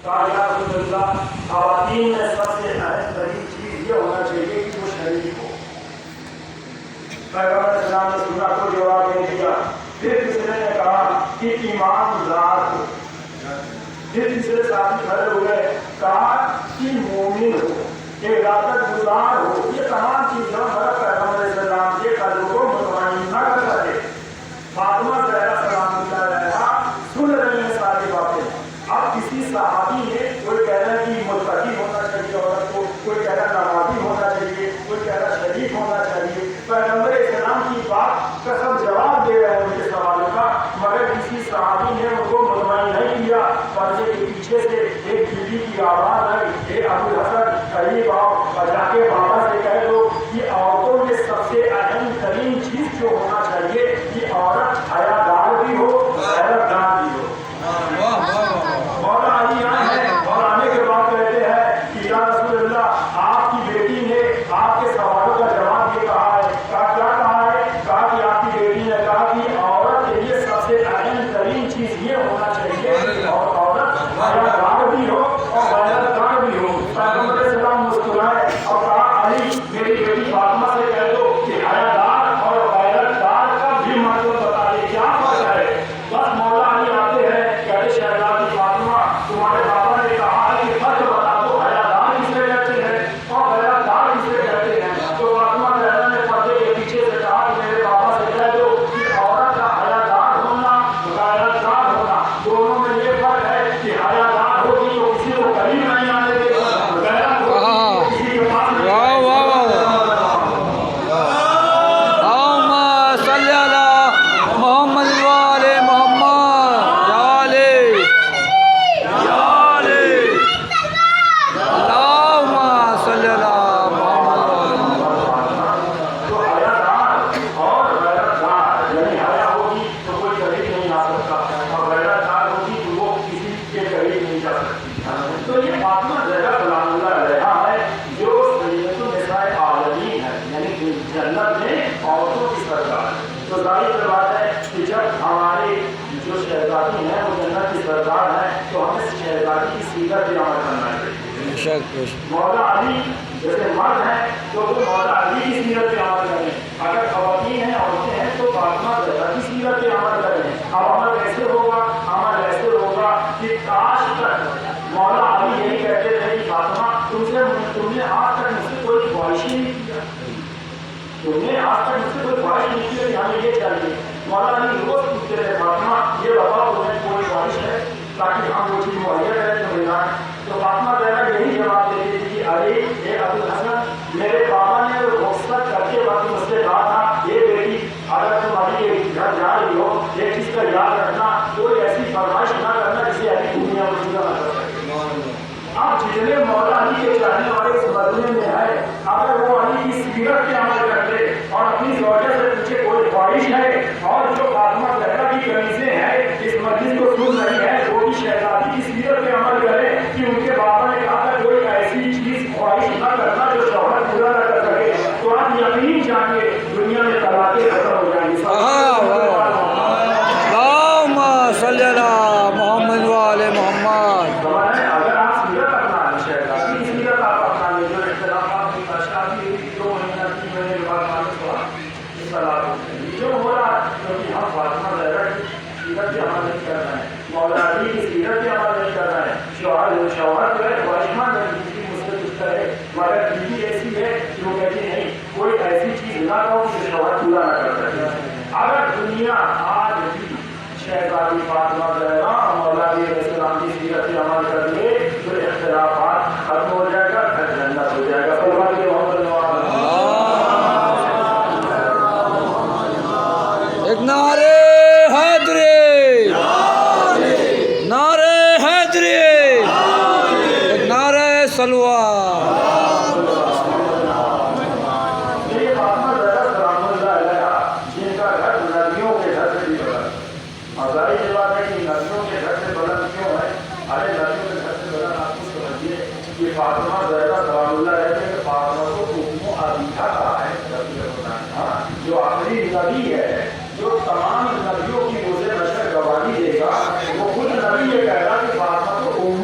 خواتین میں سب سے اہم ترین چیز یہ ہونا چاہیے کہ وہ شریف ہو. پیغمبر اسلام نے سنا کو جواب نہیں دیا. پھر دوسرے نے کہا کہ ایماندار ہو. پھر تیسرے ساتھی کھڑے ہوئے کہا کہ مومن ہو, عبادت گزار ہو. یہ تمام چیزیں پیغمبر اسلام کے قلب کو مطمئنہ کر رہے. فاطمہ زہرا سلام اللہ علیہا سن رہی ہیں ساری باتیں. اب کسی صحابی نے کوئی کہہ رہا ہے کہ متقی ہونا چاہیے عورت کو, کوئی کہہ رہا نمازی ہونا چاہیے, کوئی کہہ رہا شریف ہونا چاہیے. پیغمبر اسلام کی بات کا سب جواب دے رہے ہیں ان کے سوال کا, مگر کسی صحابی نے ان کو مطمئن نہیں کیا. پردے کے پیچھے سے ایک بیوی کی آواز آئی, اے ابو الحسن قریب آؤ اور جا کے بابا سے کہہ دو کہ عورتوں میں سب سے اہم ترین چیز جو ہونا چاہیے کہ عورت حیادار بھی ہو, غیرتدار بھی ہو. مولا علی آئے ہیں اور آنے کے بعد کہتے ہیں کہ یا رسول اللہ آپ کی بیٹی نے آپ کے سوالوں کا جواب یہ کہا ہے. کہا کیا کہا ہے؟ کہا کہ آپ کی بیٹی نے کہا کہ عورت کے لیے سب سے اہم ترین چیز یہ ہونا چاہیے اور عورت حیادار بھی ہو اور غیرتدار بھی ہو. پیغمبر اسلام مسکرائے اور کہا علی میری بیٹی فاطمہ سے کہہ دو کہ حیادار اور غیرتدار کا بھی مطلب بتا دے کیا فرق ہے. بس مولا علی آتے ہیں کہتے شہزادی فاطمہ تمہارے بابا نے کہا ہے کہ فرق بتا دو, حیادار کسے کہتے ہیں اور غیرتدار کسے کہتے ہیں. تو فاطمہ زہرا نے پردے کے پیچھے سے کہا کہ میرے بابا سے کہہ دو کہ عورت کا حیادار ہونا غیرتدار ہونا دونوں میں یہ فرق ہے کہ حیادار ہوگی تو کسی کو قریب نہیں آنے دے گا, غیرت ہوگی تو کسی کے پاس نہیں آنے دے گا. تو یہ فاطمہ زہرا سلام اللہ علیہا ہے جو سیدۃ النساء عالمین ہے, یعنی جنت میں عورتوں کی سردار. تو ظاہر سی بات ہے کہ جب ہمارے جو شہزادی ہیں وہ جنت کی سردار ہیں تو ہمیں شہزادی کی سیرت پہ عمل کرنا چاہیے. مولا علی جیسے مرد ہیں تو وہ مولا علی کی سیرت پہ عمل کریں. اگر خواتین ہیں عورتیں ہیں تو فاطمہ زہرا کی سیرت پہ عمل کریں. اب عمل کیسے ہوگا؟ عمل ایسے ہوگا کہ کاش تک مولا علی یہی کہتے تھے کہ فاطمہ تم نے آج تک مجھ سے کوئی خواہش ہی نہیں کیا, تم نے آج تک مجھ سے کوئی خواہش نہیں کی کہ ہمیں یہ چاہیے. مولا علی روز پوچھتے تھے فاطمہ یہ بتاؤ تمہیں کوئی خواہش ہے تاکہ ہم وہ چیز مہیا کریں تمہیں نہ. تو فاطمہ زہرا یہی جواب دیتی تھی کہ ارے اے ابو الحسن میرے بابا نے رخصت کرتے وقت مجھ سے کہا تھا یہ بیٹی اگر تم ابھی گھر جا رہی ہو ایک چیز کا یاد رکھنا, کوئی ایسی فرمائش نہ کرنا جسے ابھی دنیا میں پورا نہ کر سکے. اب جتنے مولا علی کے چاہنے والے اس مدینے میں ہے اگر وہ علی کی سیرت پہ عمل کرتے اور اپنی زوجہ سے پوچھے کوئی خواہش ہے, اور جو فاطمہ زہرا کی قمیصیں ہیں اس مجلس کو سن رہی ہے وہ بھی شہزادی کی سیرت پہ عمل کرے کہ ان کے بابا نے کہا تھا کوئی ایسی چیز خواہش نہ کرنا جو شوہر پورا نہ کر سکے, تو آپ یقین جانیے دنیا میں طلاقیں ختم ہو جائیں گی. صلی اللہ محمد والے محمد. اگر آپ سیرت اپنا شہزادی کی سیرت آپ اپنا جو اختلافات کی شادی 2 مہینہ 3 مہینے کے بعد معلوم ہوا اس طلاق جو ہو رہا کیونکہ ہم فاطمہ زہرا کی سیرت پہ عمل نہیں کر رہے ہیں, مولا علی کی سیرت پہ عمل نہیں کر رہے ہیں. شوہر جو ہے خواہشمند ہے بیوی مجھ سے کچھ کرے, مگر بیوی ایسی ہے کہ وہ کہتی نہیں کوئی ایسی چیز نہ کہو کہ شوہر پورا نہ کر سکے. اگر دنیا آج بھی شہزادی فاطمہ زہرا مولا علی علیہ السلام کی سیرت پہ عمل کر لے تو اختلافات ختم ہو جائے گا, گھر جنت ہو جائے گا. ایک نعرے حیدری, نعرے حیدری, ایک نعرے سلوار. فاطمہ زہرا سلام اللہ علیہ کہ فاطمہ کو ام عبیدہ کہا ہے, جو آخری نبی ہے جو تمام نبیوں کی روز نشر گواہی دے گا, وہ خود نبی یہ کہہ رہا کہ فاطمہ کو ام